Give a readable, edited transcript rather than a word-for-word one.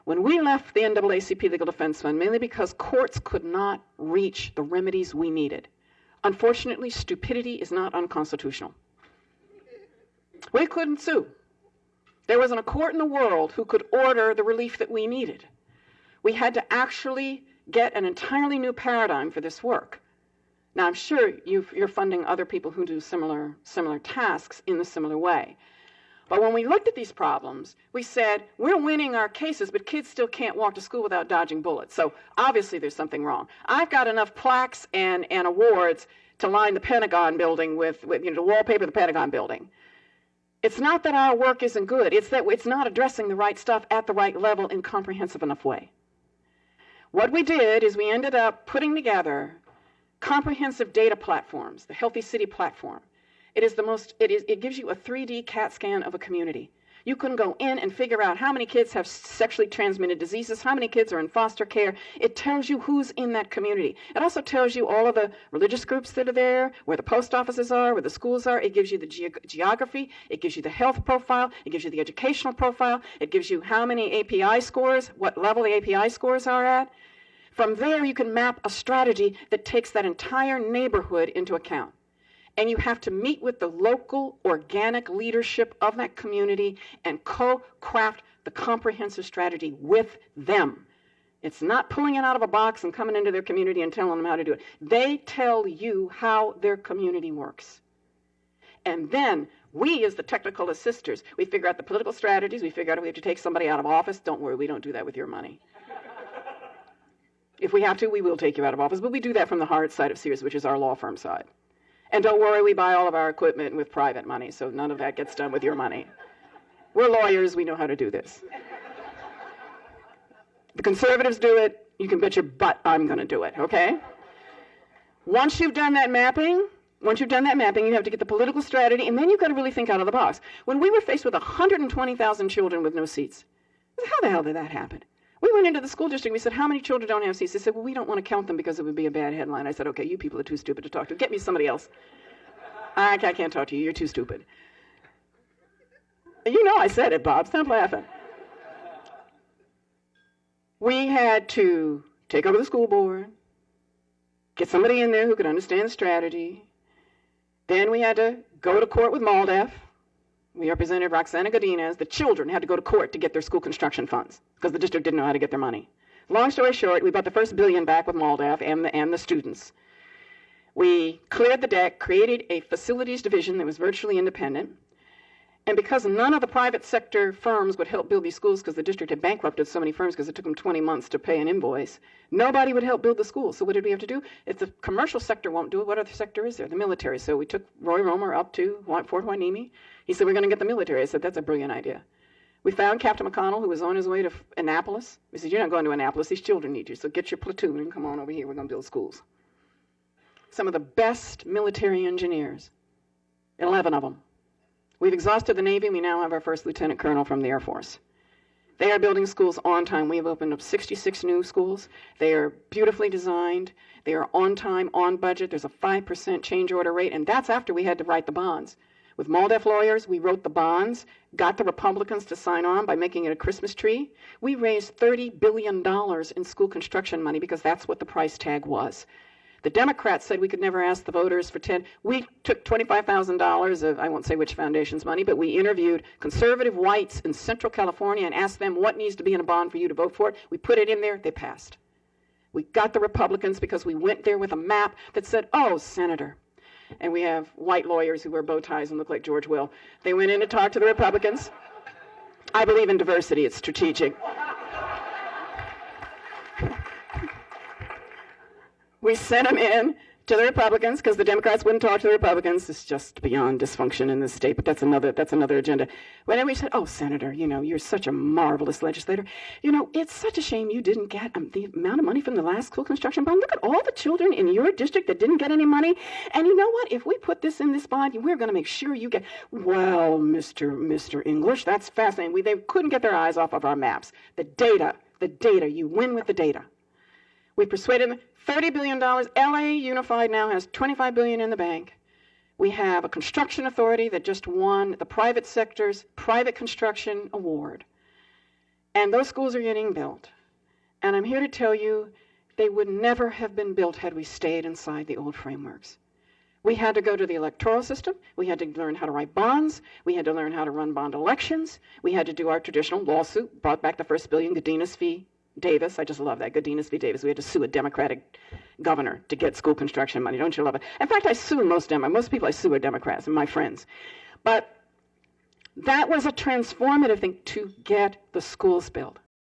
When we left the NAACP Legal Defense Fund, mainly because courts could not reach the remedies we needed. Unfortunately, stupidity is not unconstitutional. We couldn't sue. There wasn't a court in the world who could order the relief that we needed. We had to actually get an entirely new paradigm for this work. Now, I'm sure you're funding other people who do similar tasks in a similar way. But when we looked at these problems, we said, we're winning our cases, but kids still can't walk to school without dodging bullets. So obviously there's something wrong. I've got enough plaques and awards to line the Pentagon building with to wallpaper the Pentagon building. It's not that our work isn't good. It's that it's not addressing the right stuff at the right level in comprehensive enough way. What we did is we ended up putting together comprehensive data platforms, the Healthy City platform. It gives you a 3D CAT scan of a community. You can go in and figure out how many kids have sexually transmitted diseases, how many kids are in foster care. It tells you who's in that community. It also tells you all of the religious groups that are there, where the post offices are, where the schools are. It gives you the geography. It gives you the health profile. It gives you the educational profile. It gives you how many API scores, what level the API scores are at. From there, you can map a strategy that takes that entire neighborhood into account. And you have to meet with the local organic leadership of that community and co-craft the comprehensive strategy with them. It's not pulling it out of a box and coming into their community and telling them how to do it. They tell you how their community works. And then we, as the technical assisters, we figure out the political strategies. We figure out if we have to take somebody out of office. Don't worry, we don't do that with your money. If we have to, we will take you out of office. But we do that from the hard side of Sears, which is our law firm side. And don't worry, we buy all of our equipment with private money, so none of that gets done with your money. We're lawyers. We know how to do this. The conservatives do it. You can bet your butt I'm going to do it, okay? Once you've done that mapping, you have to get the political strategy, and then you've got to really think out of the box. When we were faced with 120,000 children with no seats, how the hell did that happen? We went into the school district. We said, how many children don't have seats? They said, well, we don't want to count them because it would be a bad headline. I said, okay, you people are too stupid to talk to. Get me somebody else. I can't talk to you. You're too stupid. You know I said it, Bob. Stop laughing. We had to take over the school board, get somebody in there who could understand the strategy. Then we had to go to court with MALDEF. We represented Roxana Godinez. The children had to go to court to get their school construction funds because the district didn't know how to get their money. Long story short, we bought the first $1 billion back with MALDEF and the students. We cleared the deck, created a facilities division that was virtually independent. And because none of the private sector firms would help build these schools because the district had bankrupted so many firms because it took them 20 months to pay an invoice, nobody would help build the schools. So what did we have to do? If the commercial sector won't do it, what other sector is there? The military. So we took Roy Romer up to Fort Hueneme. He said, we're going to get the military. I said, that's a brilliant idea. We found Captain McConnell, who was on his way to Annapolis. We said, you're not going to Annapolis. These children need you. So get your platoon and come on over here. We're going to build schools. Some of the best military engineers, 11 of them. We've exhausted the Navy. We now have our first lieutenant colonel from the Air Force. They are building schools on time. We have opened up 66 new schools. They are beautifully designed. They are on time, on budget. There's a 5% change order rate, and that's after we had to write the bonds. With MALDEF lawyers, we wrote the bonds, got the Republicans to sign on by making it a Christmas tree. We raised $30 billion in school construction money because that's what the price tag was. The Democrats said we could never ask the voters for 10. We took $25,000 of, I won't say which foundation's money, but we interviewed conservative whites in Central California and asked them what needs to be in a bond for you to vote for it. We put it in there. They passed. We got the Republicans because we went there with a map that said, oh, Senator. And we have white lawyers who wear bow ties and look like George Will. They went in to talk to the Republicans. I believe in diversity. It's strategic. We sent them in to the Republicans because the Democrats wouldn't talk to the Republicans. It's just beyond dysfunction in this state, but that's another agenda. Well, then we said, oh, Senator, you're such a marvelous legislator. It's such a shame you didn't get the amount of money from the last school construction bond. Look at all the children in your district that didn't get any money. And you know what? If we put this in this bond, we're going to make sure you get, well, Mr. English, that's fascinating. They couldn't get their eyes off of our maps. The data, you win with the data. We persuaded them. $30 billion. LA Unified now has $25 billion in the bank. We have a construction authority that just won the private sector's private construction award. And those schools are getting built. And I'm here to tell you, they would never have been built had we stayed inside the old frameworks. We had to go to the electoral system. We had to learn how to write bonds. We had to learn how to run bond elections. We had to do our traditional lawsuit, brought back the first billion, Godinez v. Davis. I just love that, Godinez v. Davis. We had to sue a Democratic governor to get school construction money. Don't you love it? In fact, I sue most people I sue are Democrats and my friends. But that was a transformative thing to get the schools built.